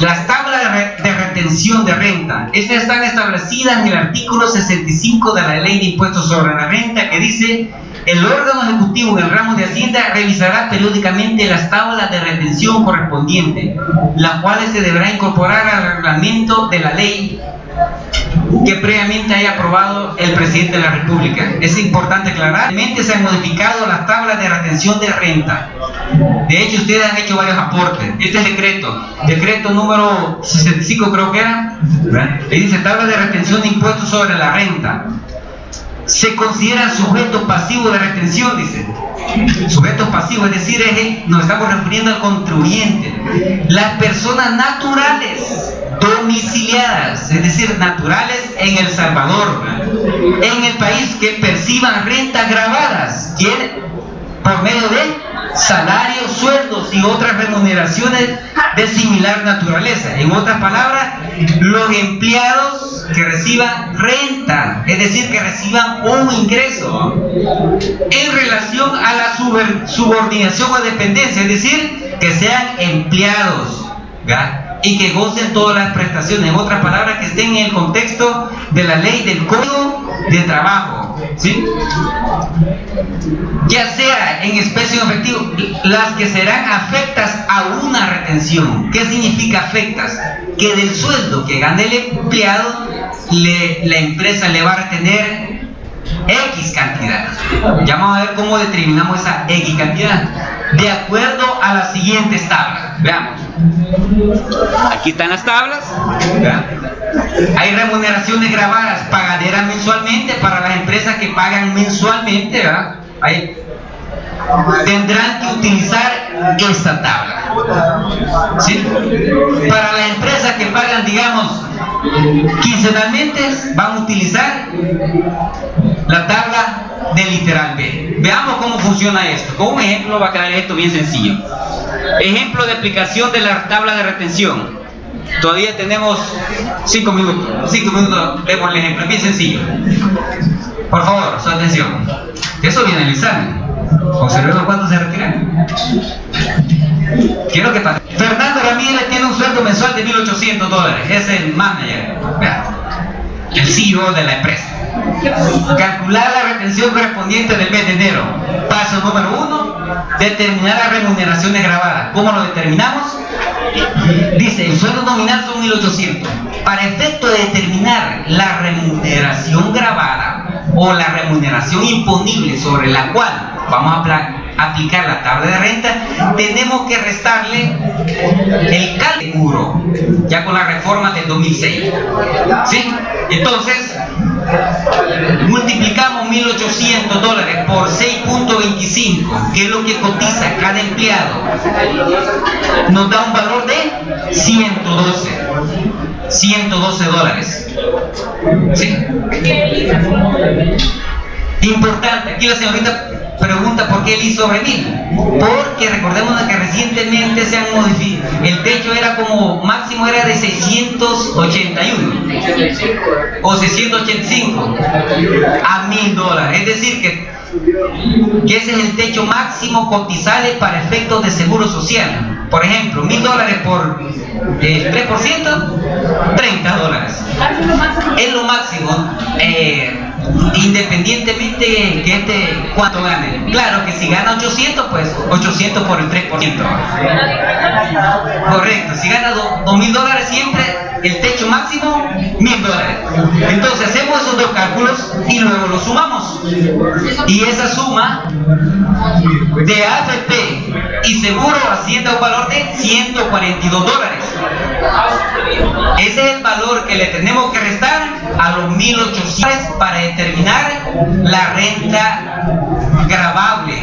Las tablas de retención de renta, estas están establecidas en el artículo 65 de la Ley de Impuestos sobre la Renta, que dice: el órgano ejecutivo en el ramo de Hacienda revisará periódicamente las tablas de retención correspondientes, las cuales se deberá incorporar al reglamento de la ley que previamente haya aprobado el presidente de la República. Es importante aclarar, se han modificado las tablas de retención de renta. De hecho, ustedes han hecho varios aportes. Este es decreto número 65 creo que era, que dice: tabla de retención de impuestos sobre la renta. Se consideran sujetos pasivos de retención, dice. Sujetos pasivos, es decir, nos estamos refiriendo al contribuyente. Las personas naturales domiciliadas, es decir, naturales en El Salvador, en el país, que perciban rentas gravadas, por medio de salarios, sueldos y otras remuneraciones de similar naturaleza. En otras palabras, los empleados que reciban renta, es decir, que reciban un ingreso en relación a la subordinación o dependencia, es decir, que sean empleados, ¿verdad?, y que gocen todas las prestaciones. En otras palabras, que estén en el contexto de la ley del Código de Trabajo, ¿sí? Ya sea en especie o efectivo, las que serán afectas a una retención. ¿Qué significa afectas? Que del sueldo que gane el empleado, la empresa le va a retener X cantidad. Ya vamos a ver cómo determinamos esa X cantidad, de acuerdo a las siguientes tablas. Veamos. Aquí están las tablas, ¿verdad? Hay remuneraciones grabadas pagaderas mensualmente para las empresas que pagan mensualmente, ¿verdad? Tendrán que utilizar esta tabla, ¿sí? Para las empresas que pagan, digamos, quincenalmente, van a utilizar la tabla del literal B. Veamos cómo funciona esto. Con un ejemplo va a quedar esto bien sencillo. Ejemplo de aplicación de la tabla de retención. Todavía tenemos 5 minutos. 5 minutos, vemos el ejemplo, es bien sencillo. Por favor, su atención. Eso viene el examen. Observemos cuánto se retiran. Quiero que pase. Fernando Ramírez tiene un sueldo mensual de $1,800. Es el manager, el CEO de la empresa. Calcular la retención correspondiente del mes de enero. Paso número 1: determinar las remuneraciones grabadas. ¿Cómo lo determinamos? Dice: el sueldo nominal son 1.800. Para efecto de determinar la remuneración grabada o la remuneración imponible sobre la cual vamos a aplicar la tabla de renta, tenemos que restarle el cálculo, ya con la reforma del 2006. ¿Sí? Entonces, multiplicamos $1.800 por 6.25, que es lo que cotiza cada empleado, nos da un valor de $112. ¿Sí? Importante, aquí la señorita pregunta por qué el I sobre 1000. Porque recordemos que recientemente se han modificado. El techo era como máximo, era de 681 o 685 a $1.000. Es decir, que ese es el techo máximo cotizable para efectos de seguro social. Por ejemplo, $1.000 por 3%, $30. Es lo máximo. Independientemente que cuánto gane. Claro que si gana 800, pues 800 por el 3%. Correcto. Si gana $2.000 siempre, el techo máximo $1.000. Entonces hacemos esos dos cálculos y luego los sumamos. Y esa suma de AFP y seguro asciende a un valor de $142. Ese es el valor que le tenemos que restar a los 1.800 para determinar la renta gravable.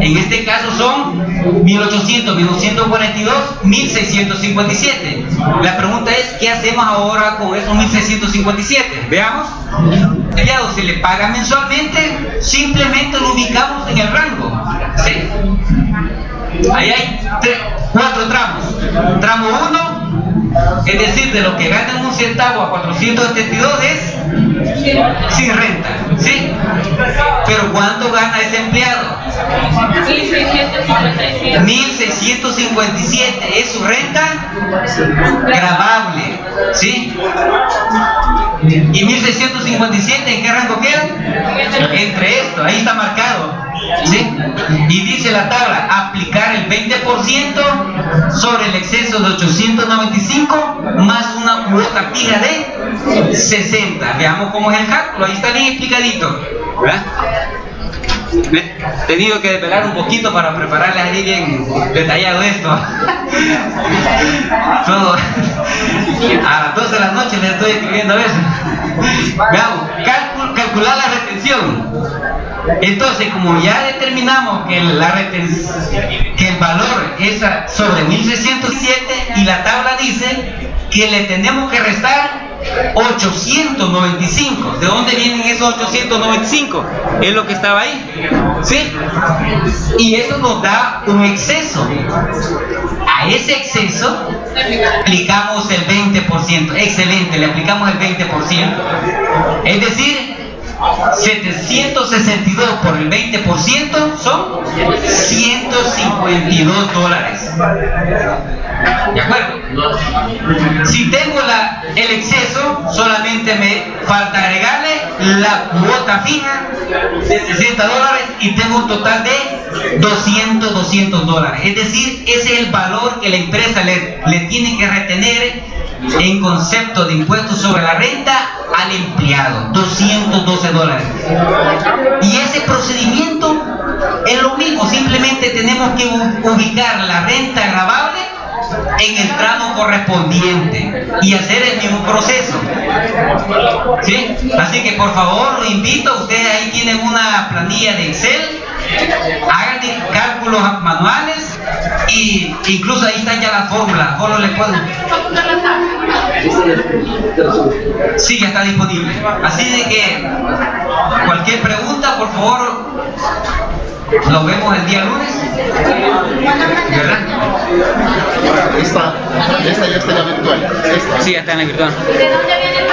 En este caso son 1.800 menos 142, 1.657. La pregunta es: ¿qué hacemos ahora con esos 1.657? Veamos. Empleado se le paga mensualmente, simplemente lo ubicamos en el rango. ¿Sí? Ahí hay 4 tramos. Tramo 1, Es decir, de lo que ganan 1 centavo a 472 es sin renta, ¿sí? Pero ¿cuánto gana ese empleado? 1.657 es su renta gravable, ¿sí? ¿Y 1.657 en qué rango queda? Entre esto, ahí está marcado, ¿sí? Y dice la tabla, aplicar el 20% sobre el exceso de 895 más una cuota fija de 60. Veamos cómo es el cálculo, ahí está bien explicadito, ¿verdad? Me he tenido que desvelar un poquito para prepararles ahí bien detallado esto. Todo a las 12 de la noche les estoy escribiendo eso. Veamos, calcular la retención. Entonces, como ya determinamos que que el valor es sobre 1.607 y la tabla dice que le tenemos que restar 895. ¿De dónde vienen esos 895? Es lo que estaba ahí, ¿sí? Y eso nos da un exceso. A ese exceso aplicamos el 20%. Excelente, le aplicamos el 20%. Es decir, 762 por el 20% son $152. ¿De acuerdo? Si tengo el exceso, solamente me falta agregarle la cuota fija de $60 y tengo un total de $200. Es decir, ese es el valor que la empresa le tiene que retener en concepto de impuestos sobre la renta al empleado, $212. Y ese procedimiento es lo mismo, simplemente tenemos que ubicar la renta gravable en el tramo correspondiente y hacer el mismo proceso, ¿sí? Así que por favor lo invito, ustedes ahí tienen una planilla de Excel, hagan cálculos manuales y incluso ahí están ya las fórmulas, solo les puedo. Sí, ya está disponible. Así de que cualquier pregunta, por favor, nos vemos el día lunes, ¿verdad? Esta ya está en la virtual. Sí, ya está en la virtual. ¿De dónde viene el